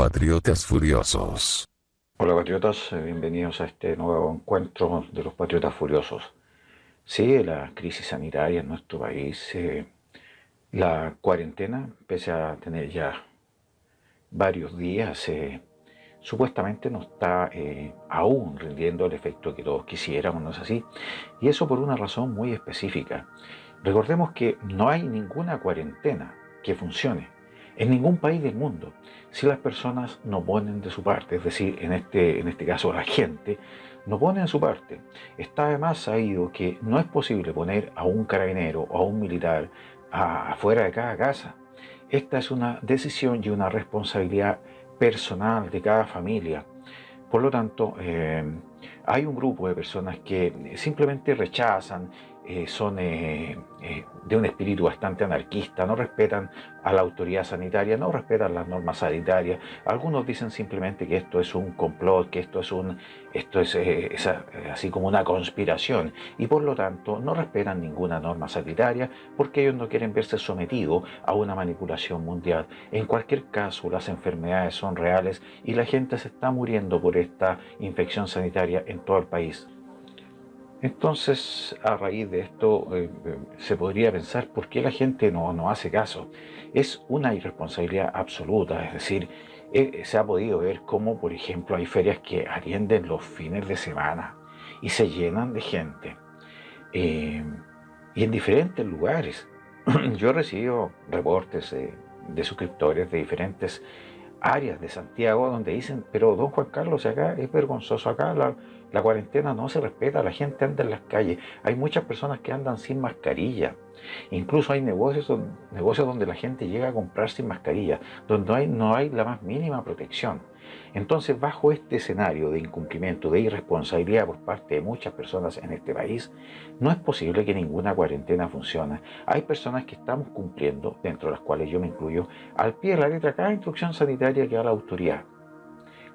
Patriotas Furiosos. Hola patriotas, bienvenidos a este nuevo encuentro de los Patriotas Furiosos. Sigue la crisis sanitaria en nuestro país. La cuarentena, pese a tener ya varios días, supuestamente no está aún rindiendo el efecto que todos quisiéramos, ¿no es así? Y eso por una razón muy específica. Recordemos que no hay ninguna cuarentena que funcione en ningún país del mundo si las personas no ponen de su parte, es decir, en este caso la gente no pone de su parte. Está además sabido que no es posible poner a un carabinero o a un militar afuera de cada casa. Esta es una decisión y una responsabilidad personal de cada familia. Por lo tanto, hay un grupo de personas que simplemente rechazan, son de un espíritu bastante anarquista, no respetan a la autoridad sanitaria, no respetan las normas sanitarias. Algunos dicen simplemente que esto es un complot, que esto es así como una conspiración, y por lo tanto no respetan ninguna norma sanitaria porque ellos no quieren verse sometidos a una manipulación mundial. En cualquier caso, las enfermedades son reales y la gente se está muriendo por esta infección sanitaria en todo el país. Entonces, a raíz de esto, se podría pensar por qué la gente no hace caso. Es una irresponsabilidad absoluta, es decir, se ha podido ver cómo, por ejemplo, hay ferias que atienden los fines de semana y se llenan de gente, eh, y en diferentes lugares. Yo he recibido reportes de suscriptores de diferentes áreas de Santiago donde dicen, pero don Juan Carlos, acá es vergonzoso, acá la cuarentena no se respeta, la gente anda en las calles, hay muchas personas que andan sin mascarilla, incluso hay negocios donde la gente llega a comprar sin mascarilla, donde no hay la más mínima protección. Entonces, bajo este escenario de incumplimiento, de irresponsabilidad por parte de muchas personas en este país, no es posible que ninguna cuarentena funcione. Hay personas que estamos cumpliendo, dentro de las cuales yo me incluyo, al pie de la letra cada instrucción sanitaria que da la autoridad.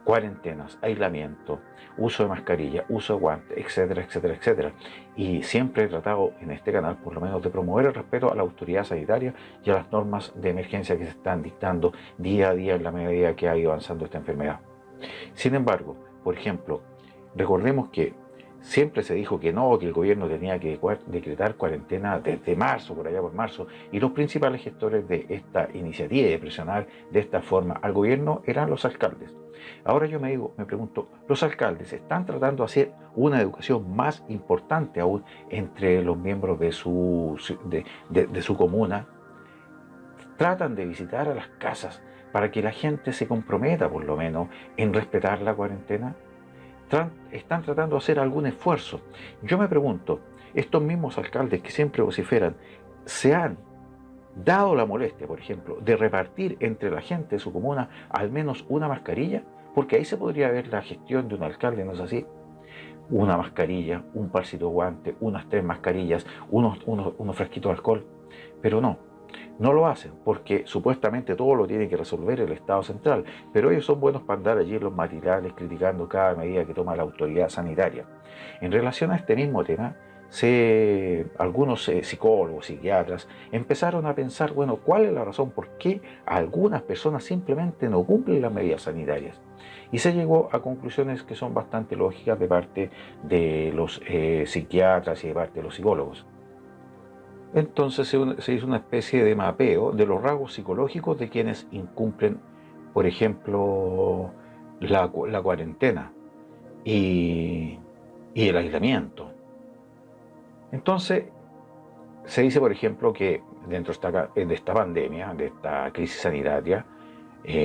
Cuarentenas, aislamiento, uso de mascarilla, uso de guantes, etcétera, etcétera, etcétera. Y siempre he tratado en este canal, por lo menos, de promover el respeto a la autoridad sanitaria y a las normas de emergencia que se están dictando día a día en la medida que ha ido avanzando esta enfermedad. Sin embargo, por ejemplo, recordemos que siempre se dijo que no, que el gobierno tenía que decretar cuarentena desde marzo, por allá por marzo, y los principales gestores de esta iniciativa de presionar de esta forma al gobierno eran los alcaldes. Ahora yo me pregunto, ¿los alcaldes están tratando de hacer una educación más importante aún entre los miembros de su comuna? Tratan de visitar a las casas para que la gente se comprometa por lo menos en respetar la cuarentena. Están tratando de hacer algún esfuerzo. Yo me pregunto, estos mismos alcaldes que siempre vociferan, ¿se han dado la molestia, por ejemplo, de repartir entre la gente de su comuna al menos una mascarilla? Porque ahí se podría ver la gestión de un alcalde, ¿no es así? Una mascarilla, un parcito de guante, unas 3 mascarillas, unos frasquitos de alcohol. Pero no lo hacen porque supuestamente todo lo tiene que resolver el Estado central, pero ellos son buenos para andar allí en los matinales criticando cada medida que toma la autoridad sanitaria. En relación a este mismo tema, algunos psicólogos, psiquiatras, empezaron a pensar, bueno, ¿cuál es la razón por qué algunas personas simplemente no cumplen las medidas sanitarias? Y se llegó a conclusiones que son bastante lógicas de parte de los psiquiatras y de parte de los psicólogos. Entonces se hizo una especie de mapeo de los rasgos psicológicos de quienes incumplen, por ejemplo, la cuarentena y, y el aislamiento. Entonces se dice, por ejemplo, que dentro de esta pandemia, de esta crisis sanitaria,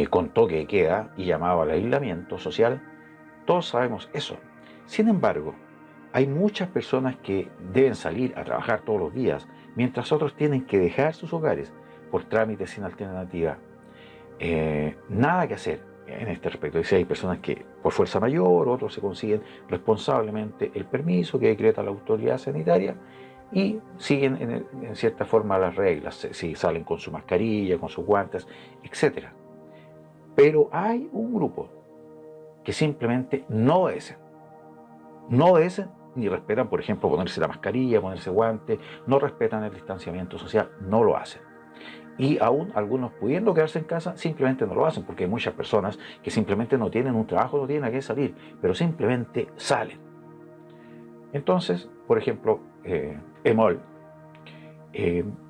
con toque de queda y llamado al aislamiento social, todos sabemos eso. Sin embargo, hay muchas personas que deben salir a trabajar todos los días, mientras otros tienen que dejar sus hogares por trámites sin alternativa. Nada que hacer en este respecto. Si hay personas que por fuerza mayor, otros se consiguen responsablemente el permiso que decreta la autoridad sanitaria y siguen en cierta forma las reglas, si salen con su mascarilla, con sus guantes, etc. Pero hay un grupo que simplemente no obedecen ni respetan, por ejemplo, ponerse la mascarilla, ponerse guantes, no respetan el distanciamiento social, no lo hacen. Y aún algunos pudiendo quedarse en casa, simplemente no lo hacen, porque hay muchas personas que simplemente no tienen un trabajo, no tienen a qué salir, pero simplemente salen. Entonces, por ejemplo, EMOL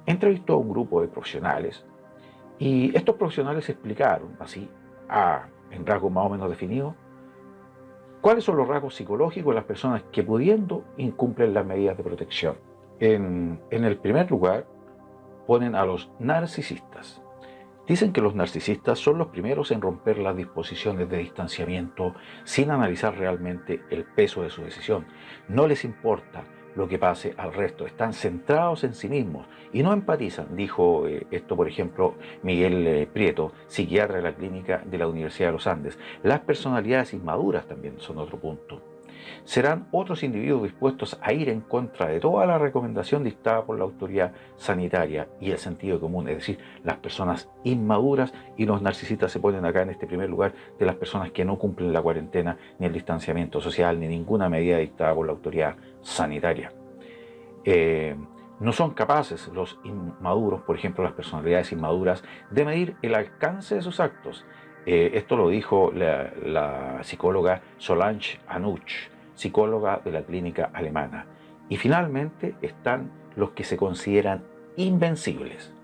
entrevistó a un grupo de profesionales y estos profesionales explicaron, así, en rasgos más o menos definidos, cuáles son los rasgos psicológicos de las personas que pudiendo incumplen las medidas de protección. En el primer lugar, ponen a los narcisistas. Dicen que los narcisistas son los primeros en romper las disposiciones de distanciamiento sin analizar realmente el peso de su decisión. No les importa lo que pase al resto, están centrados en sí mismos y no empatizan, dijo esto por ejemplo Miguel Prieto, psiquiatra de la clínica de la Universidad de los Andes. Las personalidades inmaduras también son otro punto. Serán otros individuos dispuestos a ir en contra de toda la recomendación dictada por la autoridad sanitaria y el sentido común, es decir, las personas inmaduras, y los narcisistas se ponen acá en este primer lugar de las personas que no cumplen la cuarentena, ni el distanciamiento social, ni ninguna medida dictada por la autoridad sanitaria. No son capaces los inmaduros, por ejemplo las personalidades inmaduras, de medir el alcance de sus actos. Esto lo dijo la psicóloga Solange Anuch, psicóloga de la clínica alemana. Y finalmente están los que se consideran invencibles.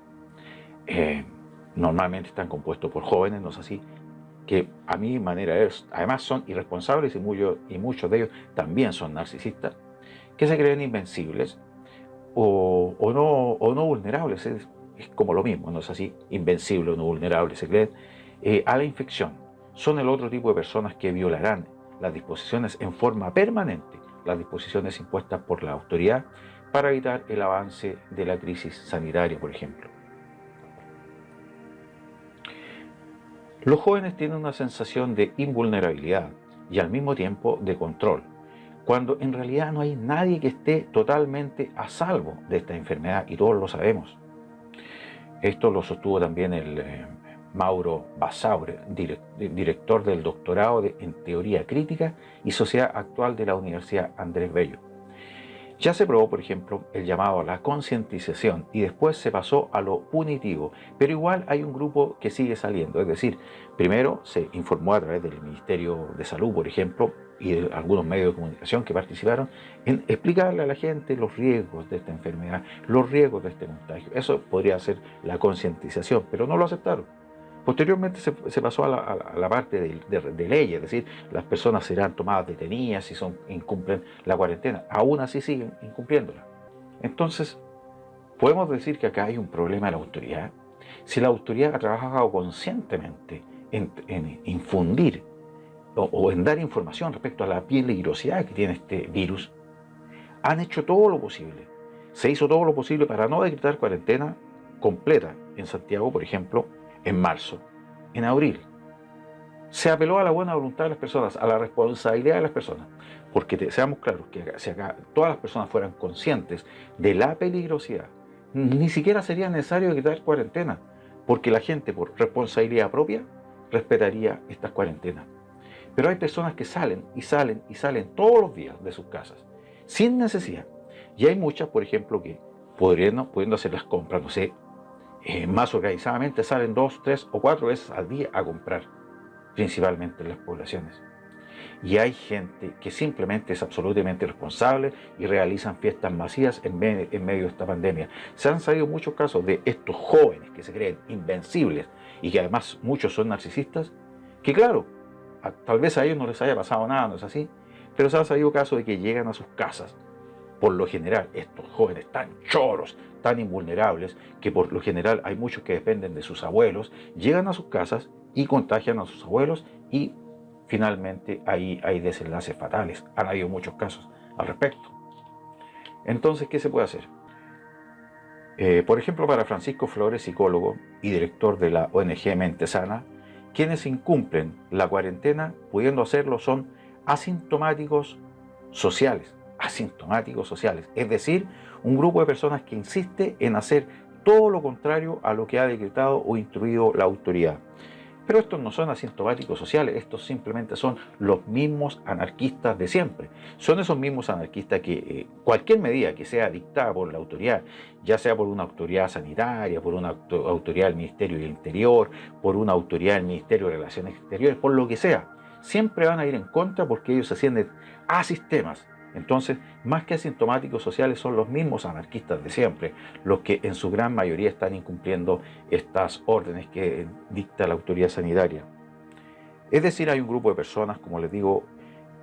Normalmente están compuestos por jóvenes, no es así, que a mi manera de ver, además son irresponsables y muchos de ellos también son narcisistas, que se creen invencibles o no vulnerables, es como lo mismo, no es así, invencible o no vulnerable, se creen a la infección. Son el otro tipo de personas que violarán las disposiciones en forma permanente, las disposiciones impuestas por la autoridad para evitar el avance de la crisis sanitaria, por ejemplo. Los jóvenes tienen una sensación de invulnerabilidad y al mismo tiempo de control, cuando en realidad no hay nadie que esté totalmente a salvo de esta enfermedad y todos lo sabemos. Esto lo sostuvo también el Mauro Basaure, director del doctorado en Teoría Crítica y Sociedad Actual de la Universidad Andrés Bello. Ya se probó, por ejemplo, el llamado a la concientización y después se pasó a lo punitivo, pero igual hay un grupo que sigue saliendo, es decir, primero se informó a través del Ministerio de Salud, por ejemplo, y de algunos medios de comunicación que participaron en explicarle a la gente los riesgos de esta enfermedad, los riesgos de este contagio. Eso podría ser la concientización, pero no lo aceptaron. Posteriormente se pasó a la parte de ley, es decir, las personas serán tomadas detenidas si incumplen la cuarentena. Aún así siguen incumpliéndola. Entonces, podemos decir que acá hay un problema de la autoridad. Si la autoridad ha trabajado conscientemente en infundir o en dar información respecto a la peligrosidad que tiene este virus, han hecho todo lo posible. Se hizo todo lo posible para no decretar cuarentena completa en Santiago, por ejemplo, en marzo, en abril. Se apeló a la buena voluntad de las personas, a la responsabilidad de las personas, porque seamos claros que si acá todas las personas fueran conscientes de la peligrosidad, ni siquiera sería necesario decretar cuarentena, porque la gente por responsabilidad propia respetaría estas cuarentenas. Pero hay personas que salen y salen y salen todos los días de sus casas, sin necesidad. Y hay muchas, por ejemplo, que pudiendo hacer las compras, no sé, más organizadamente salen 2, 3 o 4 veces al día a comprar, principalmente en las poblaciones. Y hay gente que simplemente es absolutamente irresponsable y realizan fiestas masivas en medio de esta pandemia. Se han sabido muchos casos de estos jóvenes que se creen invencibles y que además muchos son narcisistas, que claro, tal vez a ellos no les haya pasado nada, no es así, pero se han sabido casos de que llegan a sus casas. Por lo general, estos jóvenes tan choros, tan invulnerables, que por lo general hay muchos que dependen de sus abuelos, llegan a sus casas y contagian a sus abuelos y finalmente ahí hay desenlaces fatales. Han habido muchos casos al respecto. Entonces, ¿qué se puede hacer? Por ejemplo, para Francisco Flores, psicólogo y director de la ONG Mente Sana, quienes incumplen la cuarentena, pudiendo hacerlo, son asintomáticos sociales, es decir, un grupo de personas que insiste en hacer todo lo contrario a lo que ha decretado o instruido la autoridad. Pero estos no son asintomáticos sociales, estos simplemente son los mismos anarquistas de siempre. Son esos mismos anarquistas que cualquier medida que sea dictada por la autoridad, ya sea por una autoridad sanitaria, por una autoridad del Ministerio del Interior, por una autoridad del Ministerio de Relaciones Exteriores, por lo que sea, siempre van a ir en contra porque ellos se sienten asistemas. Entonces, más que asintomáticos sociales, son los mismos anarquistas de siempre, los que en su gran mayoría están incumpliendo estas órdenes que dicta la autoridad sanitaria. Es decir, hay un grupo de personas, como les digo,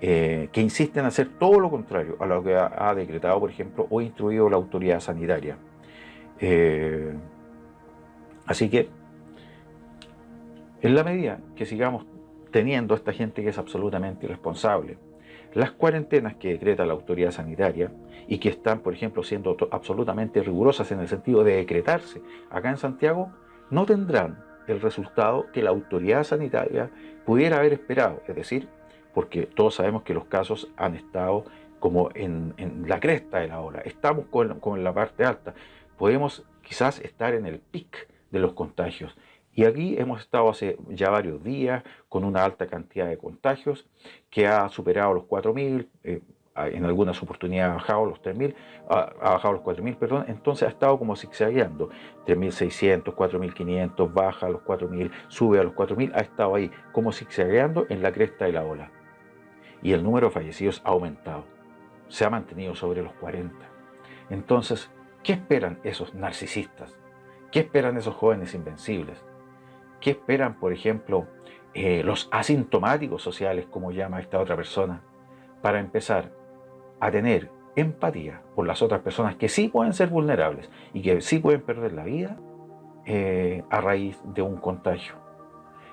que insisten en hacer todo lo contrario a lo que ha decretado, por ejemplo, o instruido la autoridad sanitaria. Así que, en la medida que sigamos teniendo a esta gente que es absolutamente irresponsable, las cuarentenas que decreta la autoridad sanitaria y que están, por ejemplo, siendo absolutamente rigurosas en el sentido de decretarse acá en Santiago, no tendrán el resultado que la autoridad sanitaria pudiera haber esperado. Es decir, porque todos sabemos que los casos han estado como en la cresta de la ola. Estamos con la parte alta. Podemos quizás estar en el pic de los contagios. Y aquí hemos estado hace ya varios días con una alta cantidad de contagios que ha superado los 4.000, en algunas oportunidades ha bajado los 3.000, ha bajado los 4.000, perdón, entonces ha estado como zigzagueando, 3.600, 4.500, baja a los 4.000, sube a los 4.000, ha estado ahí como zigzagueando en la cresta de la ola. Y el número de fallecidos ha aumentado, se ha mantenido sobre los 40. Entonces, ¿qué esperan esos narcisistas? ¿Qué esperan esos jóvenes invencibles? ¿Qué esperan, por ejemplo, los asintomáticos sociales, como llama esta otra persona, para empezar a tener empatía por las otras personas que sí pueden ser vulnerables y que sí pueden perder la vida a raíz de un contagio?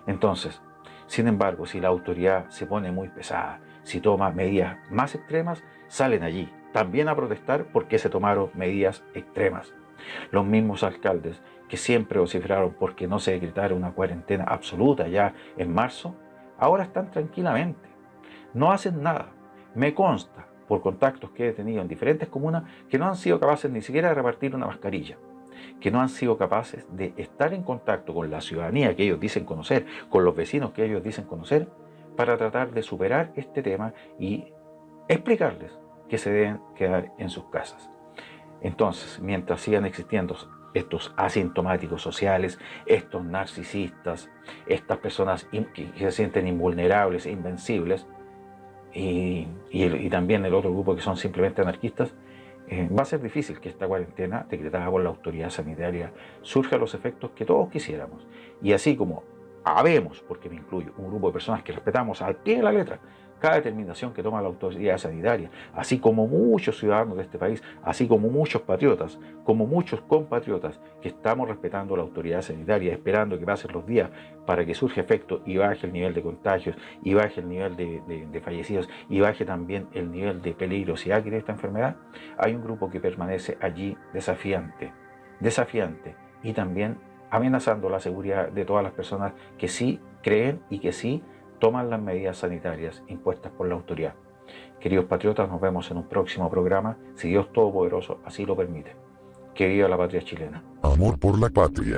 Entonces, sin embargo, si la autoridad se pone muy pesada, si toma medidas más extremas, salen allí también a protestar porque se tomaron medidas extremas. Los mismos alcaldes que siempre vociferaron porque no se decretara una cuarentena absoluta ya en marzo, ahora están tranquilamente, no hacen nada. Me consta, por contactos que he tenido en diferentes comunas, que no han sido capaces ni siquiera de repartir una mascarilla, que no han sido capaces de estar en contacto con la ciudadanía que ellos dicen conocer, con los vecinos que ellos dicen conocer, para tratar de superar este tema y explicarles que se deben quedar en sus casas. Entonces, mientras sigan existiendo estos asintomáticos sociales, estos narcisistas, estas personas que se sienten invulnerables e invencibles, y también el otro grupo que son simplemente anarquistas, va a ser difícil que esta cuarentena decretada por la autoridad sanitaria surja los efectos que todos quisiéramos. Y así como habemos, porque me incluyo, un grupo de personas que respetamos al pie de la letra cada determinación que toma la autoridad sanitaria, así como muchos ciudadanos de este país, así como muchos patriotas, como muchos compatriotas que estamos respetando la autoridad sanitaria, esperando que pasen los días para que surja efecto y baje el nivel de contagios, y baje el nivel de fallecidos, y baje también el nivel de peligrosidad que tiene esta enfermedad. Hay un grupo que permanece allí desafiante, y también amenazando la seguridad de todas las personas que sí creen y que sí toman las medidas sanitarias impuestas por la autoridad. Queridos patriotas, nos vemos en un próximo programa, si Dios Todopoderoso así lo permite. Que viva la patria chilena. Amor por la patria.